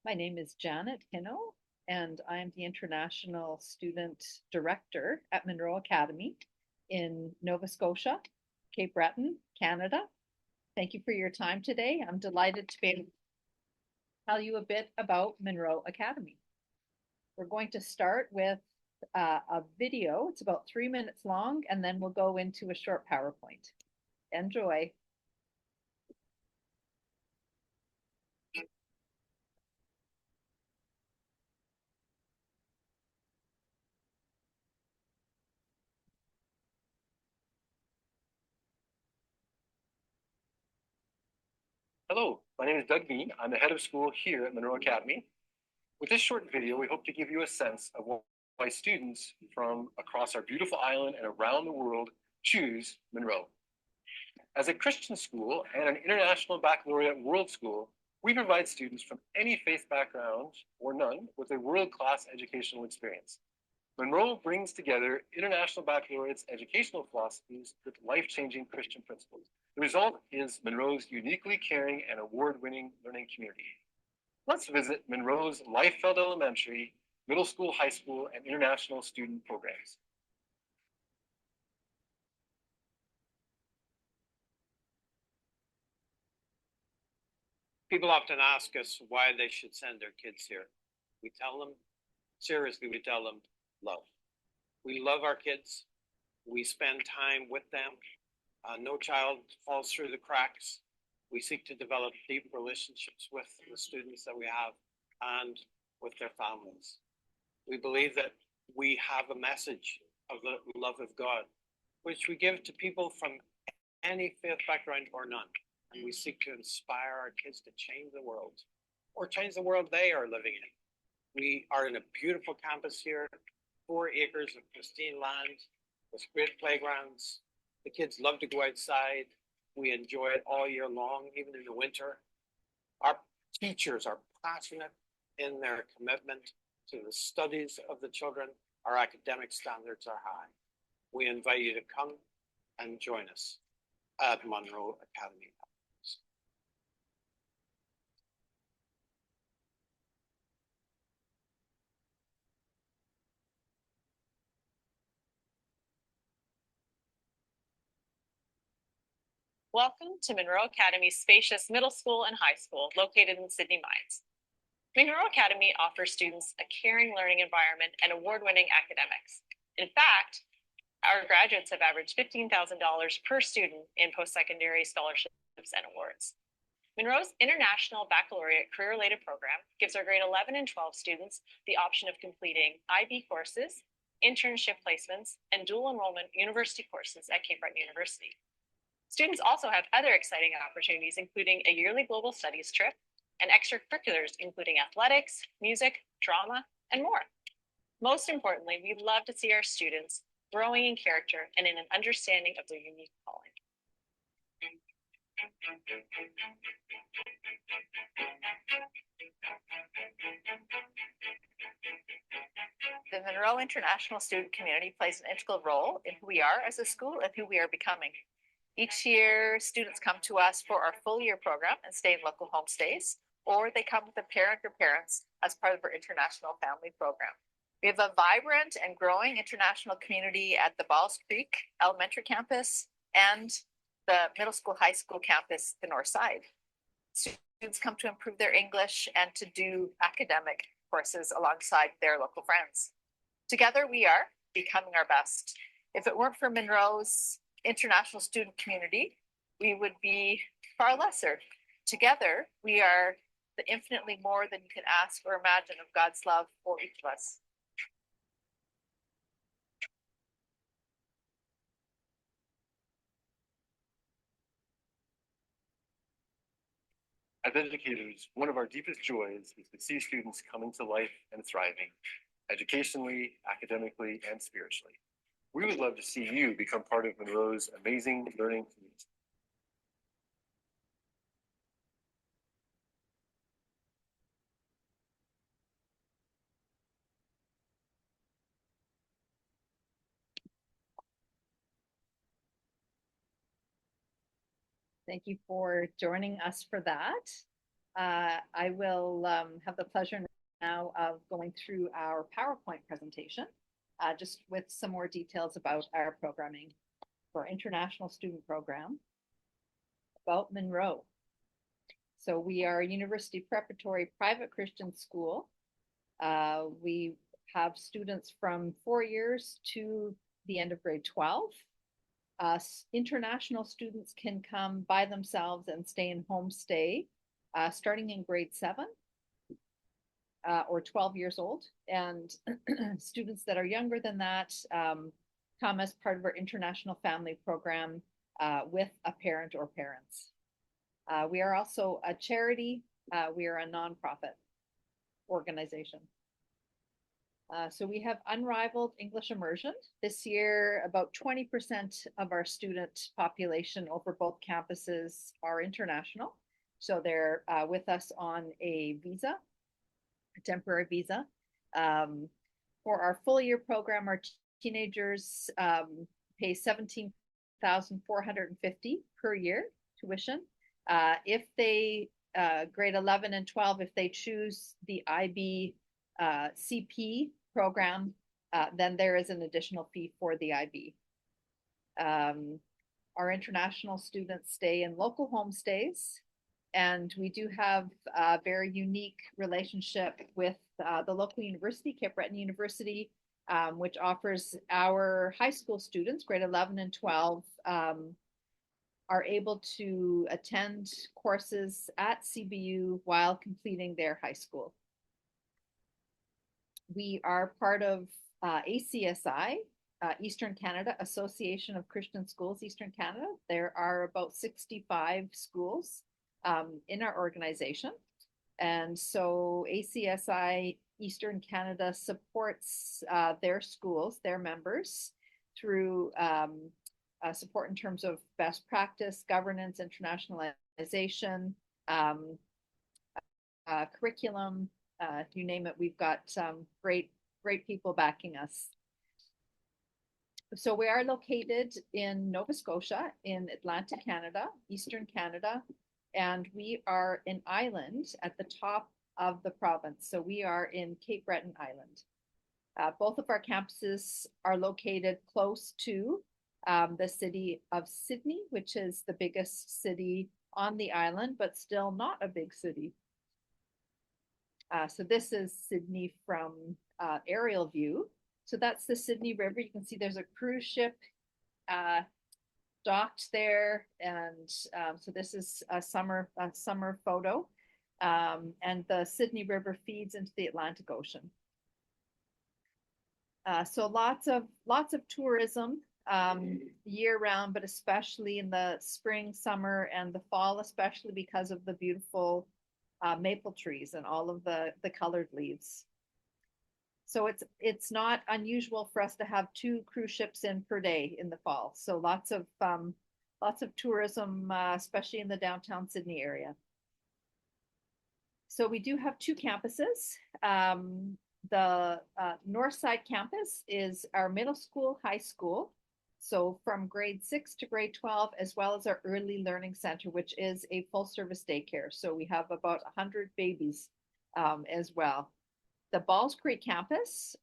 My name is Janet Hino, and I'm the International Student Director at Munro Academy in Nova Scotia, Cape Breton, Canada. Thank you for your time today. I'm delighted to be able to tell you a bit about Munro Academy. We're going to start with a video. It's about 3 minutes long, and then we'll go into a short PowerPoint. Enjoy. Hello, my name is Doug Bean. I'm the head of school here at Munro Academy. With this short video, we hope to give you a sense of why students from across our beautiful island and around the world choose Munro. As a Christian school and an international baccalaureate world school, we provide students from any faith background or none with a world-class educational experience. Munro brings together international baccalaureates' educational philosophies with life-changing Christian principles. The result is Munro's uniquely caring and award-winning learning community. Let's visit Munro's Liefeld Elementary, middle school, high school, and international student programs. People often ask us why they should send their kids here. We tell them, seriously, we tell them, love. We love our kids. We spend time with them. No child falls through the cracks. We seek to develop deep relationships with the students that we have and with their families. We believe that we have a message of the love of God, which we give to people from any faith background or none. And we seek to inspire our kids to change the world, or change the world they are living in. We are in a beautiful campus here, 4 acres of pristine land with great playgrounds. The kids love to go outside. We enjoy it all year long, even in the winter. Our teachers are passionate in their commitment to the studies of the children. Our academic standards are high. We invite you to come and join us at Munro Academy. Welcome to Munro Academy's spacious middle school and high school located in Sydney Mines. Munro Academy offers students a caring learning environment and award-winning academics. In fact, our graduates have averaged $15,000 per student in post-secondary scholarships and awards. Munro's International Baccalaureate Career-Related Program gives our grade 11 and 12 students the option of completing IB courses, internship placements, and dual enrollment university courses at Cape Breton University. Students also have other exciting opportunities, including a yearly global studies trip and extracurriculars, including athletics, music, drama, and more. Most importantly, we love to see our students growing in character and in an understanding of their unique calling. The Munro International Student Community plays an integral role in who we are as a school and who we are becoming. Each year, students come to us for our full year program and stay in local homestays, or they come with a parent or parents as part of our international family program. We have a vibrant and growing international community at the Balls Creek Elementary Campus and the middle school, high school campus, the north side. Students come to improve their English and to do academic courses alongside their local friends. Together, we are becoming our best. If it weren't for Munro's international student community, we would be far lesser. Together, we are the infinitely more than you can ask or imagine of God's love for each of us. As educators, one of our deepest joys is to see students coming to life and thriving, educationally, academically, and spiritually. We would love to see you become part of Munro's amazing learning community. Thank you for joining us for that. I will have the pleasure now of going through our PowerPoint presentation, just with some more details about our programming for international student program about Munro. So we are a university preparatory private Christian school. We have students from 4 years to the end of grade 12. International students can come by themselves and stay in homestay starting in grade 7 or 12 years old. And students that are younger than that come as part of our international family program with a parent or parents. We are also a charity. We are a nonprofit organization. So we have unrivaled English immersion. This year, about 20% of our student population over both campuses are international. So they're with us on a visa, a temporary visa. For our full year program, our teenagers pay $17,450 per year tuition. If they, grade 11 and 12, if they choose the IB CP program, then there is an additional fee for the IB. Our international students stay in local homestays, and we do have a very unique relationship with the local university, Cape Breton University, which offers our high school students, grade 11 and 12, are able to attend courses at CBU while completing their high school. We are part of ACSI, Eastern Canada Association of Christian Schools, Eastern Canada. There are about 65 schools in our organization. And so ACSI Eastern Canada supports their schools, their members, through support in terms of best practice, governance, internationalization, curriculum, you name it. We've got some great people backing us. So we are located in Nova Scotia, in Atlantic Canada, Eastern Canada, and we are an island at the top of the province. So we are in Cape Breton Island. Both of our campuses are located close to the city of Sydney, which is the biggest city on the island, but still not a big city. So this is Sydney from aerial view. So that's the Sydney River. You can see there's a cruise ship docked there, and so this is a summer photo. And the Sydney River feeds into the Atlantic Ocean. So lots of tourism year round, but especially in the spring, summer, and the fall, especially because of the beautiful maple trees and all of the colored leaves. So it's not unusual for us to have 2 cruise ships in per day in the fall. So lots of tourism, especially in the downtown Sydney area. So we do have 2 campuses. The north side campus is our middle school, high school. So from grade 6 to grade 12, as well as our early learning center, which is a full service daycare. So we have about 100 babies as well. The Balls Creek campus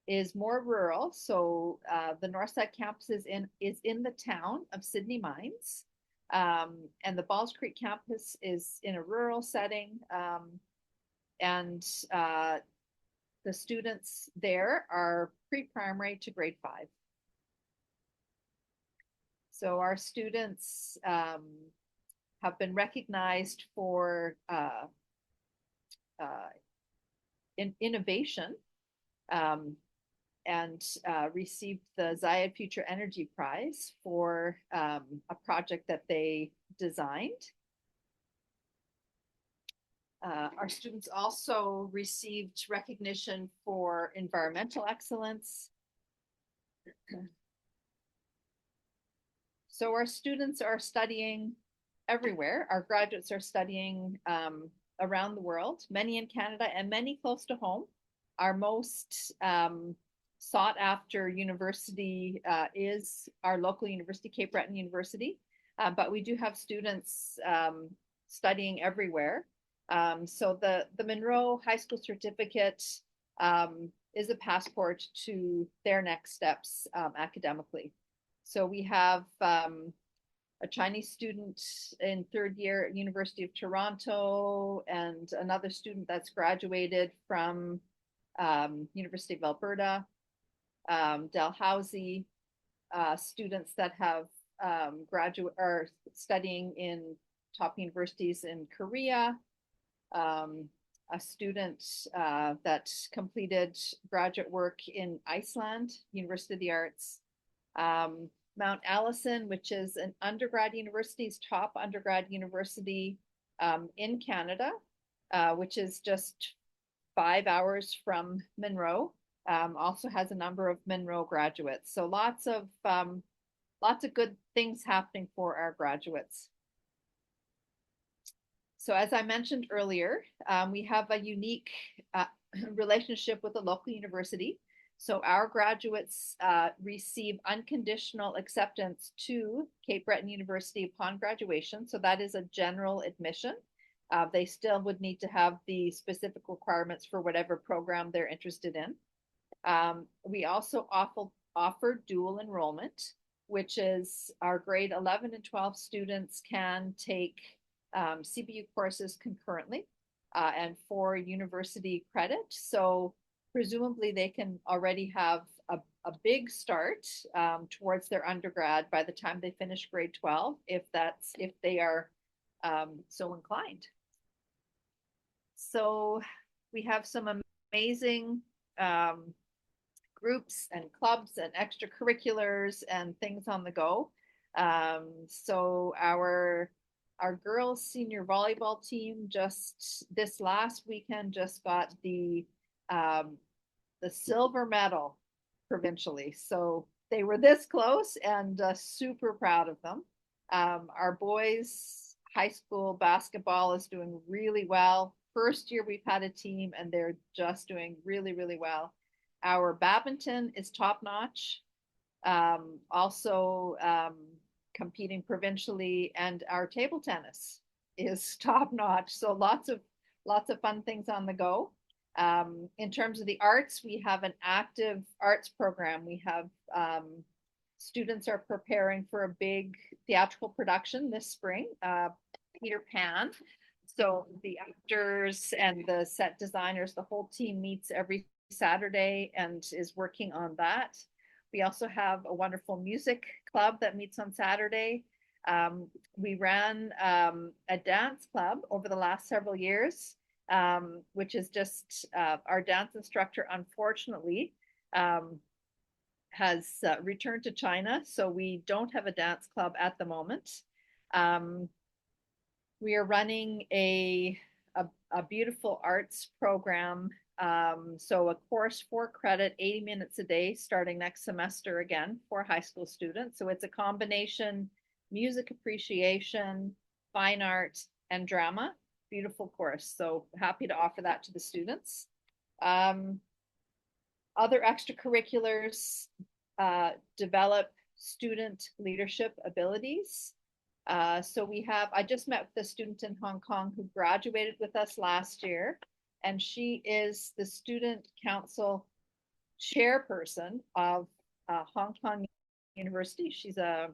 is more rural. So the Northside campus is in the town of Sydney Mines. And the Balls Creek campus is in a rural setting. And the students there are pre-primary to grade 5. So our students have been recognized for innovation and received the Zayed Future Energy Prize for a project that they designed. Our students also received recognition for environmental excellence. So our students are studying everywhere. Our graduates are studying around the world, many in Canada and many close to home. Our most sought after university is our local university, Cape Breton University. But we do have students studying everywhere. So the Munro High School certificate is a passport to their next steps academically. So we have a Chinese student in third year at University of Toronto, and another student that's graduated from University of Alberta, Dalhousie, students that have are studying in top universities in Korea, a student that completed graduate work in Iceland, University of the Arts, Mount Allison, which is an undergrad university's top undergrad university in Canada, which is just 5 hours from Munro, also has a number of Munro graduates. So lots of good things happening for our graduates. So as I mentioned earlier, we have a unique relationship with a local university. So our graduates receive unconditional acceptance to Cape Breton University upon graduation. So that is a general admission. They still would need to have the specific requirements for whatever program they're interested in. We also offer dual enrollment, which is our grade 11 and 12 students can take CBU courses concurrently and for university credit. So presumably they can already have a big start towards their undergrad by the time they finish grade 12, if they are so inclined. So we have some amazing groups and clubs and extracurriculars and things on the go. So our girls senior volleyball team just this last weekend just got the silver medal provincially. So they were this close, and super proud of them. Our boys high school basketball is doing really well. First year we've had a team, and they're just doing really, really well. Our badminton is top notch. Also competing provincially, and our table tennis is top notch. So lots of fun things on the go. In terms of the arts, we have an active arts program. We have students are preparing for a big theatrical production this spring, Peter Pan. So the actors and the set designers, the whole team meets every Saturday and is working on that. We also have a wonderful music club that meets on Saturday. We ran a dance club over the last several years, which is just our dance instructor, unfortunately, has returned to China. So we don't have a dance club at the moment. We are running a beautiful arts program. So a course for credit, 80 minutes a day, starting next semester again for high school students. So it's a combination music appreciation, fine art, and drama. Beautiful course. So happy to offer that to the students. Other extracurriculars develop student leadership abilities. So we have, I just met with a student in Hong Kong who graduated with us last year, and she is the student council chairperson of Hong Kong University. She's a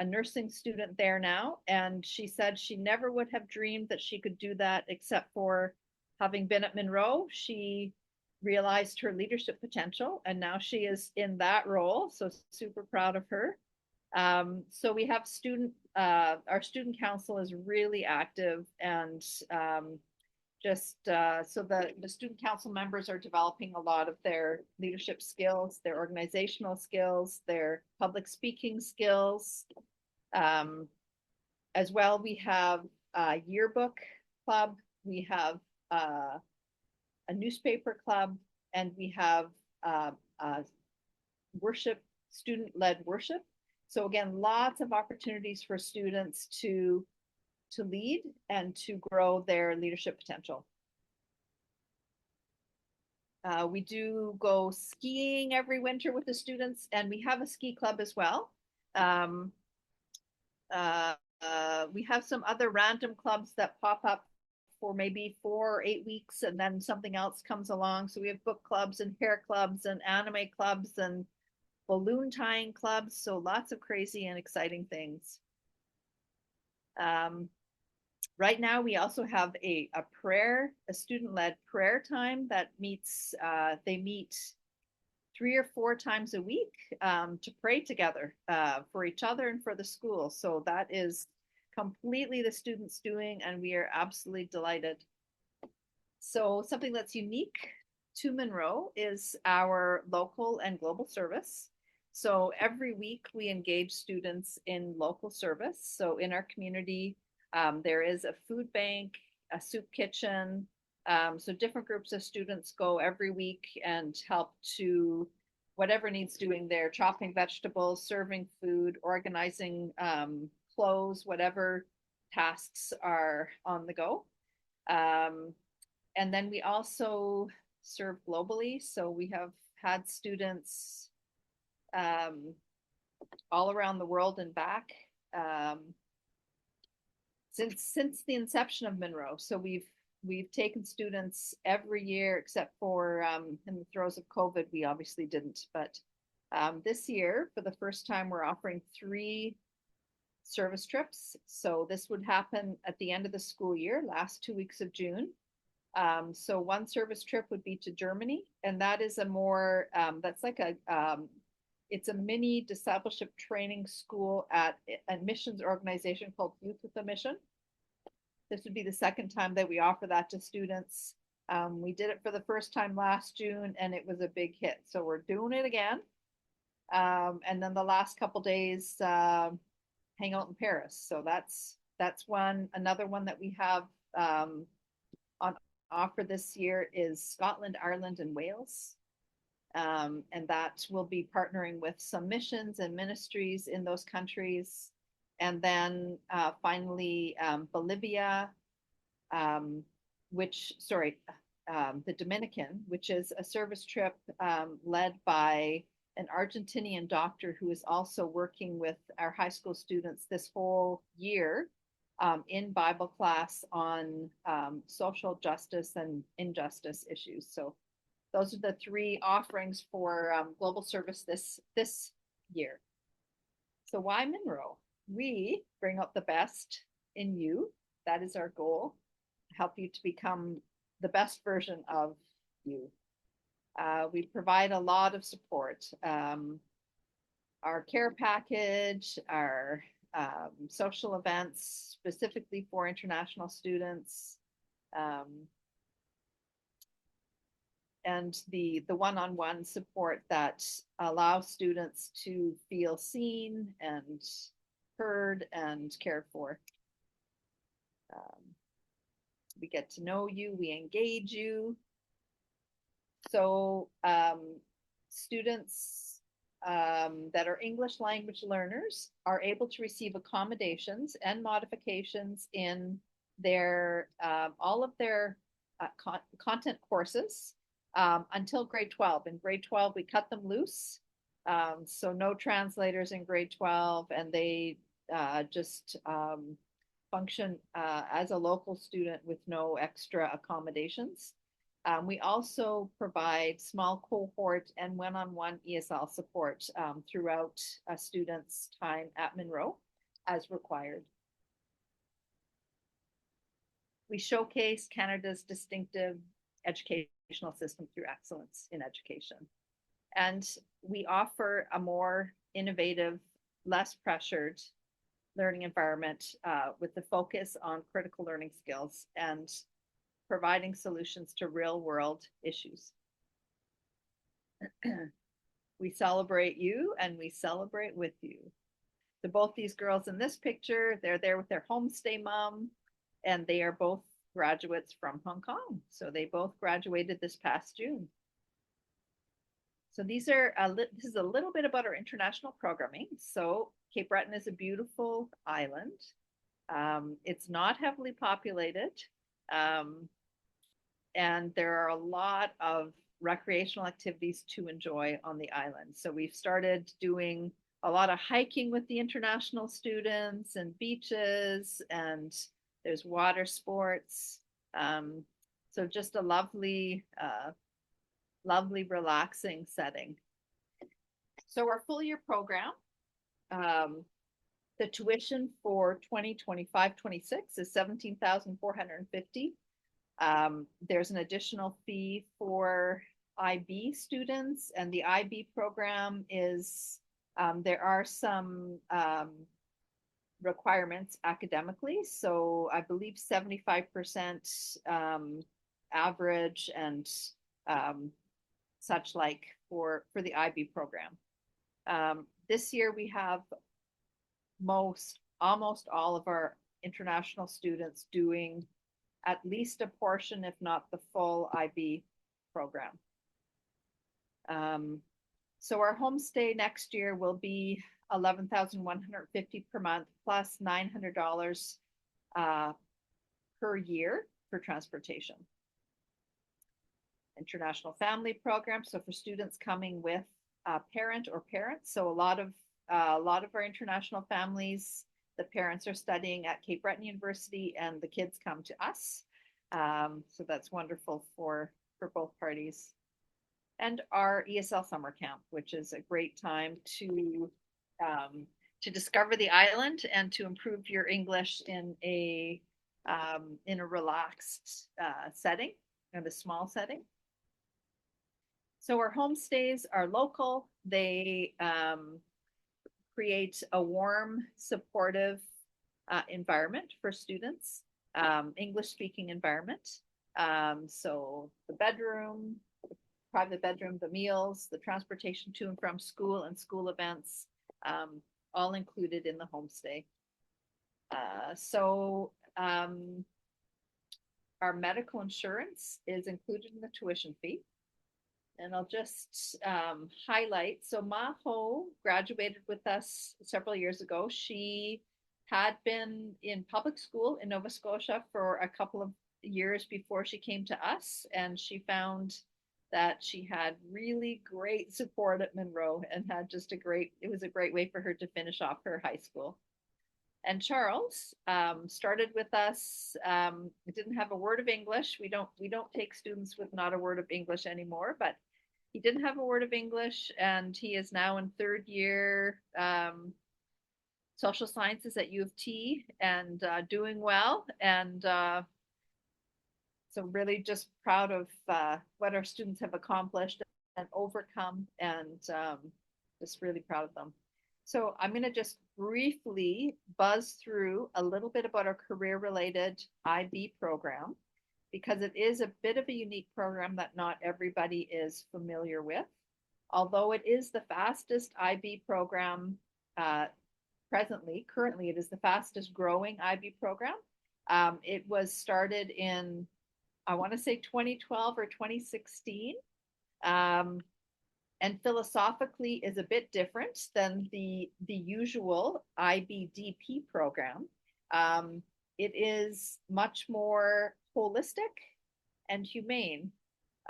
nursing student there now, and she said she never would have dreamed that she could do that except for having been at Munro. She realized her leadership potential, and now she is in that role. So super proud of her. So we have our student council is really active, and so the student council members are developing a lot of their leadership skills, their organizational skills, their public speaking skills. As well, we have a yearbook club, we have a newspaper club, and we have worship, student-led worship. So again, lots of opportunities for students to lead and to grow their leadership potential. We do go skiing every winter with the students, and we have a ski club as well. we have some other random clubs that pop up for maybe 4 or 8 weeks, and then something else comes along. So we have book clubs and hair clubs and anime clubs and balloon tying clubs. So lots of crazy and exciting things. Right now, we also have a student-led prayer time that meets, they meet 3 or 4 times a week to pray together for each other and for the school. So that is completely the students doing, and we are absolutely delighted. So something that's unique to Munro is our local and global service. So every week we engage students in local service. So in our community, there is a food bank, a soup kitchen. So different groups of students go every week and help to whatever needs doing there, chopping vegetables, serving food, organizing clothes, whatever tasks are on the go. And then we also serve globally. So we have had students all around the world and back since the inception of Munro. So we've taken students every year, except for in the throes of COVID, we obviously didn't. But this year, for the first time, we're offering 3 service trips. So this would happen at the end of the school year, last 2 weeks of June. So one service trip would be to Germany, and that is a more, that's like it's a mini discipleship training school at a missions organization called Youth with a Mission. This would be the second time that we offer that to students. We did it for the first time last June, and it was a big hit. So we're doing it again. And then the last couple days, hang out in Paris. So that's another one that we have on offer this year is Scotland, Ireland, and Wales. And that will be partnering with some missions and ministries in those countries. And then finally, Bolivia, the Dominican, which is a service trip led by an Argentinian doctor who is also working with our high school students this whole year in Bible class on social justice and injustice issues. So those are the 3 offerings for global service this year. So why Munro? We bring out the best in you. That is our goal. Help you to become the best version of you. We provide a lot of support. Our care package, our social events specifically for international students, and the one-on-one support that allows students to feel seen and heard and cared for. We get to know you, we engage you. So students that are English language learners are able to receive accommodations and modifications in their all of their content courses until grade 12. In grade 12, we cut them loose. So no translators in grade 12, and they just function as a local student with no extra accommodations. We also provide small cohort and one-on-one ESL support throughout a student's time at Munro as required. We showcase Canada's distinctive educational system through excellence in education. And we offer a more innovative, less pressured learning environment with the focus on critical learning skills and providing solutions to real world issues. We celebrate you and we celebrate with you. So both these girls in this picture, they're there with their homestay mom, and they are both graduates from Hong Kong. So they both graduated this past June. So this is a little bit about our international programming. So Cape Breton is a beautiful island. It's not heavily populated. And there are a lot of recreational activities to enjoy on the island. So we've started doing a lot of hiking with the international students and beaches, and there's water sports. So just a lovely, lovely, relaxing setting. So our full year program, the tuition for 2025-26 is $17,450. There's an additional fee for IB students, and the IB program is, there are some requirements academically. So I believe 75% average and such like for the IB program. This year we have almost all of our international students doing at least a portion, if not the full IB program. So our homestay next year will be $11,150 per month plus $900 per year for transportation. International family program. So for students coming with a parent or parents. So a lot of our international families, the parents are studying at Cape Breton University and the kids come to us. So that's wonderful for both parties. And our ESL summer camp, which is a great time to discover the island and to improve your English in a relaxed setting, in a small setting. So our homestays are local. They create a warm, supportive environment for students, English-speaking environment. So the bedroom, the private bedroom, the meals, the transportation to and from school and school events, all included in the homestay. Our medical insurance is included in the tuition fee. And I'll just highlight. So Maho graduated with us several years ago. She had been in public school in Nova Scotia for a couple of years before she came to us. And she found that she had really great support at Munro and had just it was a great way for her to finish off her high school. And Charles started with us, didn't have a word of English. We don't take students with not a word of English anymore, but he didn't have a word of English, and he is now in third year social sciences at U of T and doing well. And so really just proud of what our students have accomplished and overcome, and just really proud of them. So I'm going to just briefly buzz through a little bit about our career-related IB program, because it is a bit of a unique program that not everybody is familiar with. Although it is the fastest IB program currently it is the fastest growing IB program. It was started in, I want to say 2012 or 2016. And philosophically is a bit different than the usual IBDP program. It is much more holistic and humane.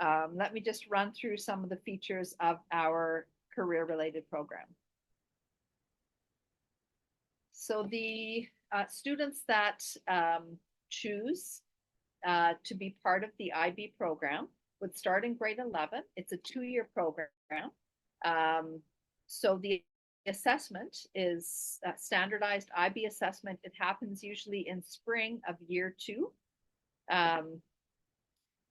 Let me just run through some of the features of our career-related program. So the students that choose to be part of the IB program would start in grade 11. It's a 2-year program. So the assessment is standardized IB assessment. It happens usually in spring of year 2.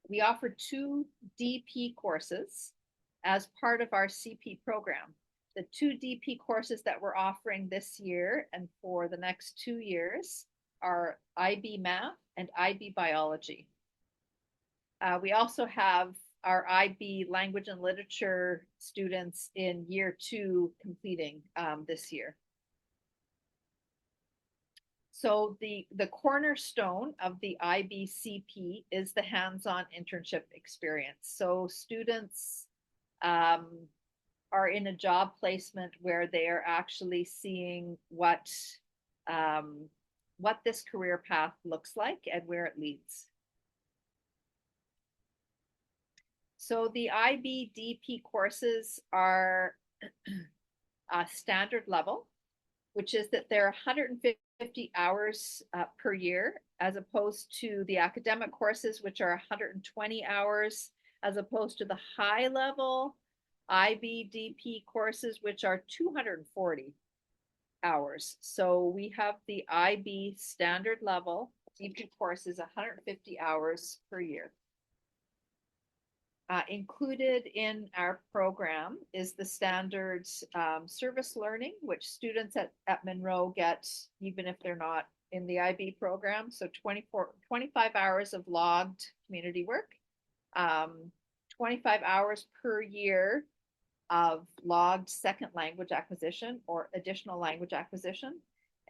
We offer 2 DP courses as part of our CP program. The 2 DP courses that we're offering this year and for the next 2 years are IB Math and IB Biology. We also have our IB Language and Literature students in year 2 completing this year. So the cornerstone of the IBCP is the hands-on internship experience. So students are in a job placement where they are actually seeing what this career path looks like and where it leads. So the IBDP courses are standard level, which is that there are 150 hours per year, as opposed to the academic courses, which are 120 hours, as opposed to the high level IBDP courses, which are 240 hours. So we have the IB standard level DP courses, 150 hours per year. Included in our program is the standard service learning, which students at Munro get even if they're not in the IB program. So 25 hours of logged community work, 25 hours per year of logged second language acquisition or additional language acquisition.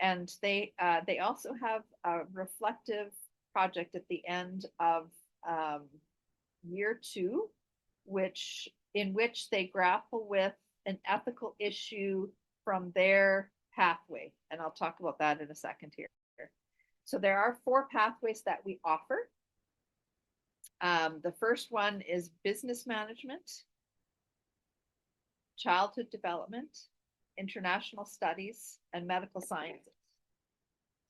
And they also have a reflective project at the end of year 2, in which they grapple with an ethical issue from their pathway. And I'll talk about that in a second here. So there are 4 pathways that we offer. The first one is business management, childhood development, international studies, and medical sciences.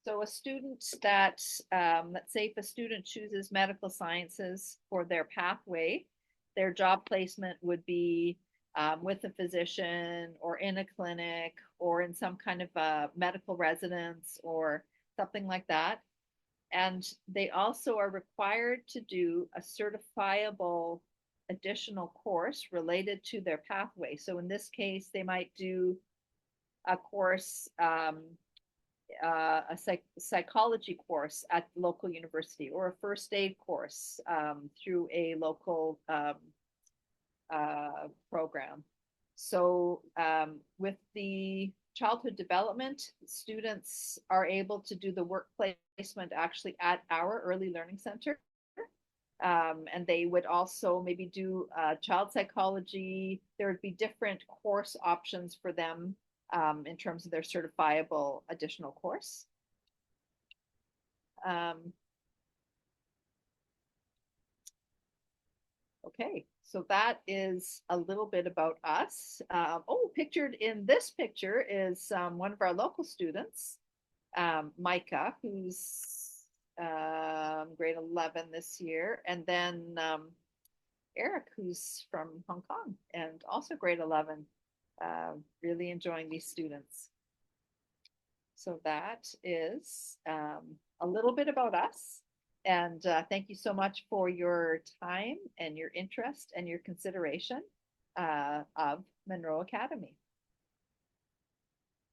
So a student that, let's say if a student chooses medical sciences for their pathway, their job placement would be with a physician or in a clinic or in some kind of a medical residence or something like that. And they also are required to do a certifiable additional course related to their pathway. So in this case, they might do a course, a psychology course at the local university, or a first aid course through a local program. So with the childhood development, students are able to do the work placement actually at our early learning center. And they would also maybe do child psychology. There would be different course options for them in terms of their certifiable additional course. Okay, so that is a little bit about us. Pictured in this picture is one of our local students, Micah, who's grade 11 this year, and then Eric, who's from Hong Kong and also grade 11, really enjoying these students. So that is a little bit about us. And thank you so much for your time and your interest and your consideration of Munro Academy.